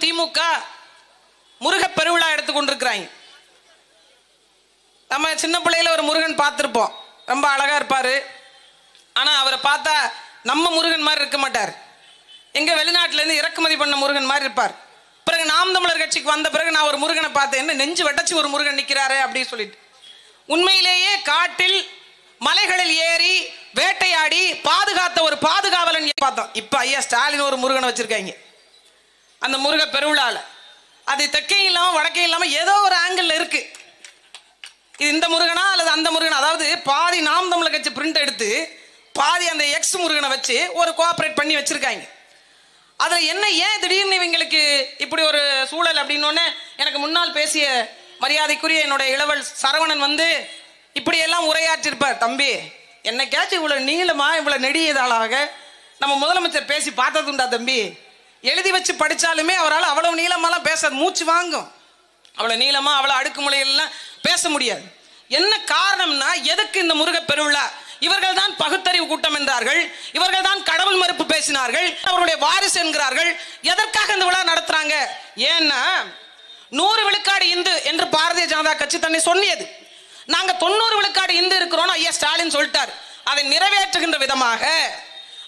திமுக முருக பெருவிழா எடுத்து கொண்டிருக்கிறாங்க. நம்ம சின்ன பிள்ளையில ஒரு முருகன் பார்த்துருப்போம், ரொம்ப அழகா இருப்பாரு. ஆனா அவரை பார்த்தா நம்ம முருகன் மாதிரி இருக்க மாட்டார், எங்க வெளிநாட்டுல இருந்து இறக்குமதி பண்ண முருகன் மாதிரி இருப்பார். பிறகு நாம் தமிழர் கட்சிக்கு வந்த பிறகு நான் ஒரு முருகனை பார்த்தேன், என்ன நெஞ்சு வெட்டச்சு ஒரு முருகன் நிற்கிறாரு அப்படின்னு சொல்லிட்டு. உண்மையிலேயே காட்டில் மலைகளில் ஏறி வேட்டையாடி பாதுகாத்த ஒரு பாதுகாவலன் பார்த்தோம். இப்ப ஐயா ஸ்டாலின் ஒரு முருகனை வச்சிருக்காங்க அந்த முருக பெருவிழால. அது தெற்கையும் இல்லாம வடக்கையும் இல்லாம ஏதோ ஒரு ஆங்கிள் இருக்கு. இது இந்த முருகனா அல்லது அந்த முருகனா, அதாவது பாதி நாம் தமிழர் கட்சி பிரிண்ட் எடுத்து பாதி அந்த எக்ஸ் முருகனை வச்சு ஒரு கோஆபரேட் பண்ணி வச்சிருக்காங்க. அதுல என்ன ஏன் திடீர்னு இவங்களுக்கு இப்படி ஒரு சூழல் அப்படின்னு எனக்கு முன்னால் பேசிய மரியாதைக்குரிய என்னுடைய இளவல் சரவணன் வந்து இப்படி எல்லாம் உரையாற்றிருப்பார். தம்பி, என்னைக்காச்சும் இவ்வளவு நீளமா இவ்வளவு நெடியதாளாக நம்ம முதலமைச்சர் பேசி பார்த்ததுண்டா தம்பி? எழுதி வச்சு படிச்சாலுமே அவரால் அவ்வளவு நீளமாலாம் பேச மூச்சு வாங்கும். அவ்வளவு நீளமா அவ்வளவு அடுக்குமுறையெல்லாம் பேச முடியாது. என்ன காரணம்னா, எதுக்கு இந்த முருக பெருவிழா? இவர்கள் தான் பகுத்தறிவு கூட்டம் என்றார்கள், இவர்கள் தான் கடவுள் மறுப்பு பேசினார்கள், அவருடைய வாரிசு என்கிறார்கள். எதற்காக இந்த விழா நடத்துறாங்க? ஏன்னா 100 விழுக்காடு இந்து என்று பாரதிய ஜனதா கட்சி தன்னை சொன்னியது. நாங்க 90 விழுக்காடு இந்து இருக்கிறோம் ஐயா ஸ்டாலின் சொல்லிட்டார். அதை நிறைவேற்றுகின்ற விதமாக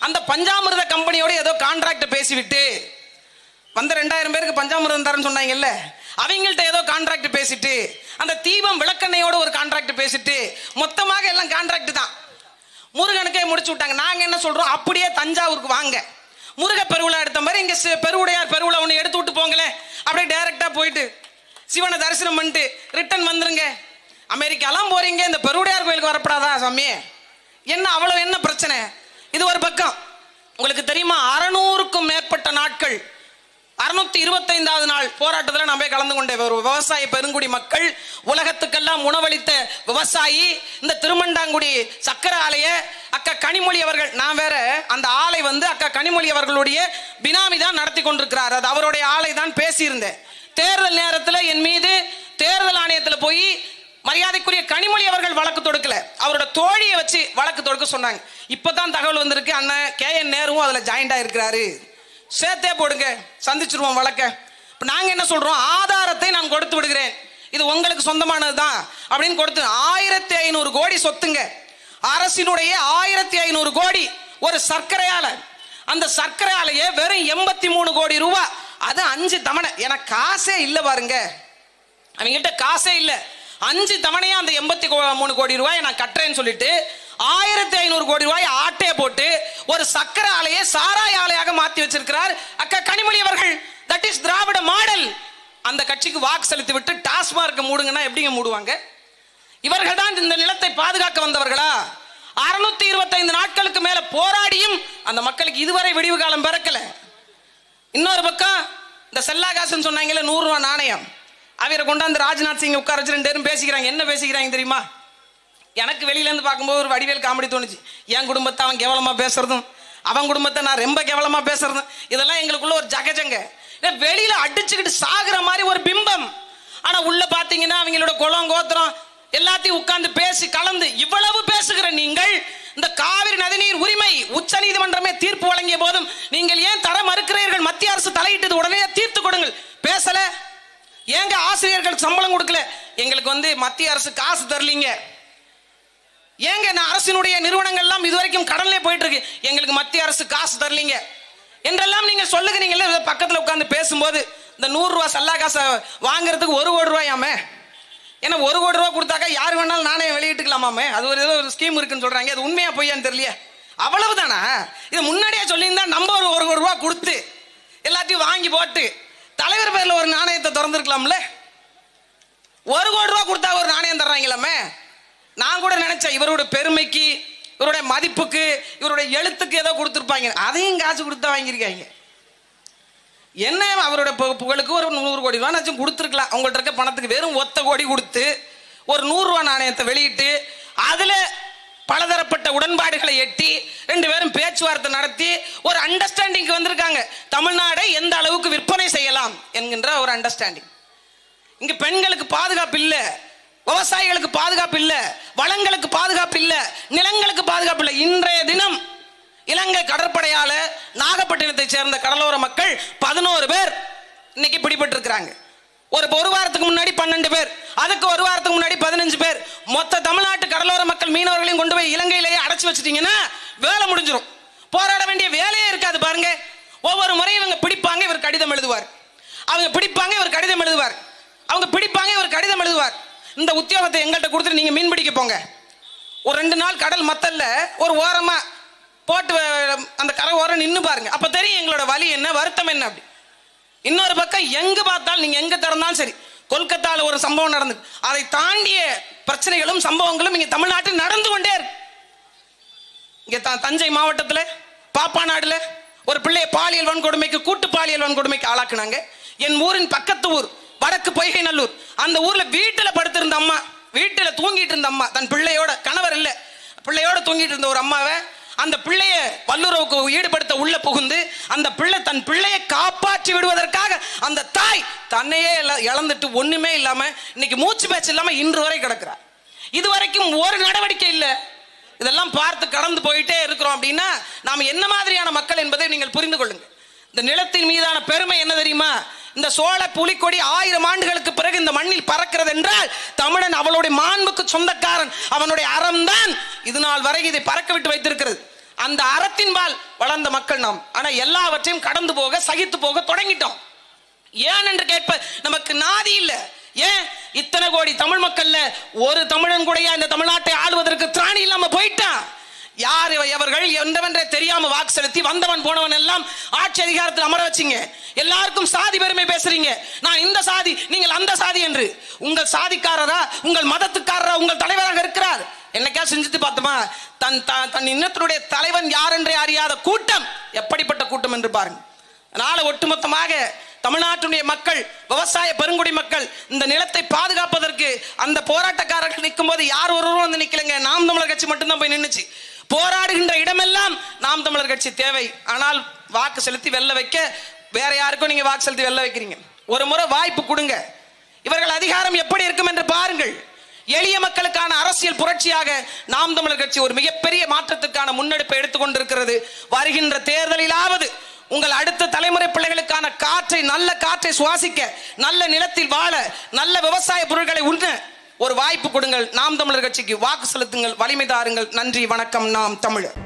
அந்த பஞ்சாமிர்த கம்பெனியோட ஏதோ கான்ட்ராக்ட் பேசிவிட்டு வந்த 2000 பேருக்கு பஞ்சாமிர்தம் தரேன்னு சொன்னாங்கல்ல, அவங்கள்ட்ட ஏதோ கான்ட்ராக்ட் பேசிட்டு, அந்த தீபம் விளக்கெண்ணையோட ஒரு கான்ட்ராக்ட் பேசிட்டு, மொத்தமாக எல்லாம் கான்ட்ராக்ட் தான் முருகனுக்கே முடிச்சு விட்டாங்க. நாங்க என்ன சொல்றோம், அப்படியே தஞ்சாவூருக்கு வாங்க, முருக பெருவிழா எடுத்த மாதிரி இங்க பெருவுடையார் பெருவிழா ஒன்று எடுத்து விட்டு போங்களேன். அப்படியே டைரக்டா போயிட்டு சிவனை தரிசனம் பண்ணிட்டு ரிட்டர்ன் வந்துருங்க. அமெரிக்காலாம் போறீங்க, இந்த பெருவுடையார் கோயிலுக்கு வரப்படாதா சாமி? என்ன அவ்வளவு என்ன பிரச்சனை? இது ஒரு பக்கம். உங்களுக்கு தெரியுமா, 600க்கும் மேற்பட்ட நாட்கள் 625வது நாள் போராட்டத்தில் நான் போய் கலந்து கொண்டேன். ஒரு விவசாய பெருங்குடி மக்கள், உலகத்துக்கெல்லாம் உணவளித்த விவசாயி, இந்த திருமண்டாங்குடி சக்கர ஆலைய அக்கா கனிமொழி அவர்கள், நான் வேற அந்த ஆலை வந்து அக்கா கனிமொழி அவர்களுடைய பினாமி தான் நடத்தி கொண்டிருக்கிறார், அது அவருடைய ஆலை தான் பேசியிருந்தேன். தேர்தல் நேரத்தில் என் மீது தேர்தல் ஆணையத்தில் போய் மரியாதைக்குரிய கனிமொழி அவர்கள் வழக்கு தொடுக்கல, அவரோட தோழியை வச்சு வழக்கு தொடுக்க சொன்னாங்க. இப்பதான் தகவல் வந்திருக்கு, அண்ணன் KN நேருவும் அதுல ஜாயிண்டா இருக்கிறாரு, சேர்த்தே போடுங்க, சந்திச்சிருவோம் வழக்க. இப்ப நாங்க என்ன சொல்றோம், ஆதாரத்தை நான் கொடுத்து விடுகிறேன், இது உங்களுக்கு சொந்தமானதுதான் அப்படின்னு கொடுத்து 1500 கோடி சொத்துங்க, அரசினுடைய 1500 கோடி ஒரு சர்க்கரை ஆலை. அந்த சர்க்கரை ஆலையை வெறும் 83 கோடி ரூபாய், அது 5 தவணை. எனக்கு காசே இல்ல பாருங்க, அவங்ககிட்ட காசே இல்ல, 5 தவணையா அந்த 83 கோடி ரூபாய் நான் கட்டுறேன்னு சொல்லிட்டு 1500 கோடி ரூபாய் ஆட்டையை போட்டு ஒரு சக்கர ஆலையை சாராய ஆலையாக மாத்தி வச்சிருக்கிறார் அக்கா கனிமொழி அவர்கள். That is Dravida model. அந்த கட்சிக்கு வாக்கு செலுத்தி விட்டு டாஸ்மார்க் மூடுங்கன்னா எப்படிங்க மூடுவாங்க? இவர்கள் தான் இந்த நிலத்தை பாதுகாக்க வந்தவர்களா? 625 நாட்களுக்கு மேல போராடியும் அந்த மக்களுக்கு இதுவரை விடிவு காலம் பிறக்கல. இன்னொரு பக்கம் இந்த செல்லாகாசன் சொன்னாங்கல்ல 100 ரூபாய் நாணயம், அவரை கொண்டாந்து ராஜ்நாத் சிங் உட்கார வச்சு 2 பேரும் பேசிக்கிறாங்க. என்ன பேசிக்கிறாங்க தெரியுமா? எனக்கு வெளியில இருந்து பார்க்கும்போது ஒரு வடிவேல் காமெடி தோணுச்சு. என் குடும்பத்தை அவன் கேவலமா பேசுறதும், அவன் குடும்பத்தை நான் ரொம்ப கேவலமா பேசுறதும், இதெல்லாம் எங்களுக்குள்ள ஒரு ஜகஜங்க. வெளியில அடிச்சுக்கிட்டு சாகுற மாதிரி ஒரு பிம்பம். ஆனா உள்ள பாத்தீங்கன்னா அவங்களோட குலம் கோத்திரம் எல்லாத்தையும் உட்கார்ந்து பேசி கலந்து இவ்வளவு பேசுகிற நீங்கள், இந்த காவிரி நதிநீர் உரிமை உச்ச நீதிமன்றமே தீர்ப்பு வழங்கிய போதும் நீங்கள் ஏன் தர மறுக்கிறீர்கள்? மத்திய அரசு தலையிட்டது, உடனே தீர்த்து கொடுங்கள். பேசல. ஏங்க ஆசிரியர்களுக்கு சம்பளம் கொடுக்கல? எங்களுக்கு வந்து மத்திய அரசு காசு தரலீங்க. ஏங்க நான் அரசினுடைய நிறுவனங்கள் எல்லாம் இதுவரைக்கும் கடல்லே போயிட்டு இருக்கு, எங்களுக்கு மத்திய அரசு காசு தரலீங்க என்றெல்லாம் நீங்க சொல்லுகிறீங்கல்ல. பக்கத்துல உட்கார்ந்து பேசும்போது இந்த 100 ரூபாய் சல்லா காசை வாங்குறதுக்கு 1 கோடி ரூபாயாமே. ஏன்னா 1 கோடி ரூபாய் கொடுத்தாக்கா யார் வேணாலும் நாணயம் வெளியிட்டுக்கலாமாமே. அது ஒரு ஏதோ ஒரு ஸ்கீம் இருக்குன்னு சொல்றாங்க. அது உண்மையா பொய்யான்னு தெரியலையே. அவ்வளவுதானா? இது முன்னாடியே சொல்லியிருந்தா நம்ம ஒரு 1 கோடி ரூபாய் கொடுத்து எல்லாத்தையும் வாங்கி போட்டு தலைவர் பேர்ல ஒரு நாணயத்தை திறந்துருக்கலாம்ல. 1 கோடி ரூபாய் கொடுத்தா ஒரு நாணயம் தர்றாங்களாமே. நான் கூட நினைச்சேன் இவருடைய பெருமைக்கு, இவருடைய மதிப்புக்கு, இவருடைய எழுத்துக்கு ஏதோ கொடுத்துருப்பாங்க. அதையும் காசு கொடுத்தா வாங்கியிருக்காங்க. என்ன அவருடைய புகழுக்கு ஒரு 100 கோடி ரூபாய் கொடுத்துருக்கலாம். அவங்கள்ட்ட இருக்க பணத்துக்கு வெறும் 1 கோடி கொடுத்து ஒரு 100 ரூபாய் நாணயத்தை வெளியிட்டு அதுல பலதரப்பட்ட உடன்பாடுகளை எட்டி 2 பேரும் பேச்சுவார்த்தை நடத்தி ஒரு அண்டர்ஸ்டாண்டிங் வந்திருக்காங்க. தமிழ்நாடை எந்த அளவுக்கு விற்பனை செய்யலாம் என்கின்ற ஒரு அண்டர்ஸ்டாண்டிங். இங்க பெண்களுக்கு பாதுகாப்பு இல்ல, விவசாயிகளுக்கு பாதுகாப்பு இல்ல, வளங்களுக்கு பாதுகாப்பு இல்ல, நிலங்களுக்கு பாதுகாப்பு இல்ல. இன்றைய தினம் இலங்கை கடற்படையால நாகப்பட்டினத்தை சேர்ந்த கடலோர மக்கள் 11 பேர் இன்னைக்கு பிடிபட்டு இருக்கிறாங்க. ஒரு வாரத்துக்கு முன்னாடி 12 பேர், அதுக்கு ஒரு வாரத்துக்கு முன்னாடி 15 பேர். மொத்த தமிழ்நாட்டு கடலோர மக்கள் மீனவர்களையும் கொண்டு போய் இலங்கையிலேயே அடைச்சு வச்சுட்டீங்கன்னா வேலை முடிஞ்சிடும். போராட வேண்டிய வேலையே இருக்காது. பாருங்க, ஒவ்வொரு முறையும் இவங்க பிடிப்பாங்க, இவர் கடிதம் எழுதுவார். அவங்க பிடிப்பாங்க, இவர் கடிதம் எழுதுவார். அவங்க பிடிப்பாங்க, இவர் கடிதம் எழுதுவார். இந்த உத்தியோகத்தை எங்கள்கிட்ட கொடுத்துட்டு நீங்க மீன் பிடிக்க போங்க. ஒரு 2 நாள் கடல் மத்தல்ல ஒரு ஓரமா போட்டு அந்த கரை ஓரம் நின்று பாருங்க. அப்ப தெரியும் எங்களோட வலி என்ன, வருத்தம் என்ன. அப்படி இன்னொரு பக்கம் எங்க பார்த்தாலும், நீங்க எங்க திறந்தாலும் சரி, கொல்கத்தால ஒரு சம்பவம் நடந்தது. அதை தாண்டிய பிரச்சனைகளும் சம்பவங்களும் இங்க தமிழ்நாட்டில் நடந்து கொண்டே இருக்கு. இங்க தஞ்சை மாவட்டத்தில் பாப்பாநாடுல ஒரு பிள்ளையை பாலியல் வன்கொடுமைக்கு, கூட்டு பாலியல் வன்கொடுமைக்கு ஆளாக்குனாங்க. என் ஊரின் பக்கத்து ஊர் வடக்கு பொய்கை நல்லூர், அந்த ஊர்ல வீட்டுல படுத்திருந்த அம்மா, வீட்டுல தூங்கிட்டு இருந்த அம்மா, தன் பிள்ளையோட, கணவர் இல்ல, பிள்ளையோட தூங்கிட்டு இருந்த ஒரு அம்மாவை அந்த பிள்ளைய வல்லுறவுக்கு ஈடுபடுத்த உள்ள புகுந்து அந்த பிள்ளை தன் பிள்ளையை காப்பாற்றி விடுவதற்காக அந்த தாய் தன்னையே இழந்துட்டு ஒண்ணுமே இல்லாம இன்னைக்கு மூச்சு பேச்சு இல்லாம இன்று வரை கிடக்கிறார். இதுவரைக்கும் ஒரு நடவடிக்கை இல்லை. இதெல்லாம் பார்த்து கடந்து போயிட்டே இருக்கிறோம். அப்படின்னா நாம் என்ன மாதிரியான மக்கள் என்பதை நீங்கள் புரிந்து கொள்ளுங்க. இந்த நிலத்தின் மீதான பெருமை என்ன தெரியுமா? இந்த சோழ புலிக்கொடி 1000 ஆண்டுகளுக்கு பிறகு இந்த மண்ணில் பறக்கிறது என்றால் தமிழன் அவளுடைய மாண்புக்கு சொந்தக்காரன். அவனுடைய அறம்தான் இது நாள் வரை இதை பறக்க விட்டு வைத்திருக்கிறது. அந்த அறத்தின்பால் வளர்ந்த மக்கள் நாம். ஆனா எல்லாவற்றையும் கடந்து போக, சகித்து போக தொடங்கிட்டோம். ஏன் என்று கேட்ப நமக்கு நாதி இல்லை. ஏன் இத்தனை கோடி தமிழ் மக்கள்ல ஒரு தமிழன் கூட இந்த தமிழ்நாட்டை ஆளுவதற்கு திராணி இல்லாம போயிட்டான். யார் எவர்கள் என்னவென்றே தெரியாம வாக்கு செலுத்தி வந்தவன் போனவன் எல்லாம் ஆட்சி அதிகாரத்தில் அமர வச்சிங்க. எல்லாருக்கும் சாதி பெருமை பேசுறீங்க. நான் இந்த சாதி, நீங்கள் அந்த சாதி என்று. உங்கள் சாதிக்காரரா, உங்கள் மதத்துக்காரரா உங்கள் தலைவராக இருக்கிறார்? என்னைக்கா செஞ்சுட்டு பார்த்தோமா? தன் இன்னத்தினுடைய தலைவன் யார் என்றே அறியாத கூட்டம் எப்படிப்பட்ட கூட்டம் என்று பாருங்க. அதனால ஒட்டுமொத்தமாக தமிழ்நாட்டுடைய மக்கள், விவசாய பெருங்குடி மக்கள் இந்த நிலத்தை பாதுகாப்பதற்கு அந்த போராட்டக்காரர்கள் நிற்கும் போது யார் ஒருவரும் வந்து நிக்கலங்க. நாம் தமிழர் கட்சி மட்டும்தான் போய் நின்னுச்சு. போராடுகின்ற இடமெல்லாம் நாம் தமிழர் கட்சி தேவை. ஆனால் வாக்கு செலுத்தி வெல்ல வைக்க வேற யாருக்கும் நீங்க வாக்கு செலுத்தி வெல்ல வைக்கிறீங்க. ஒரு முறை வாய்ப்பு கொடுங்க. இவர்கள் அதிகாரம் எப்படி இருக்கும் என்று பாருங்கள். எளிய மக்களுக்கான அரசியல் புரட்சியாக நாம் தமிழர் கட்சி ஒரு மிகப்பெரிய மாற்றத்துக்கான முன்னெடுப்பை எடுத்துக்கொண்டிருக்கிறது. வருகின்ற தேர்தலிலாவது உங்கள் அடுத்த தலைமுறை பிள்ளைகளுக்கான காற்றை, நல்ல காற்றை சுவாசிக்க, நல்ல நிலத்தில் வாழ, நல்ல விவசாய பொருட்களை உண்ண ஒரு வாய்ப்பு கொடுங்கள். நாம் தமிழர் கட்சிக்கு வாக்கு செலுத்துங்கள், வலிமை தாருங்கள். நன்றி, வணக்கம். நாம் தமிழர்.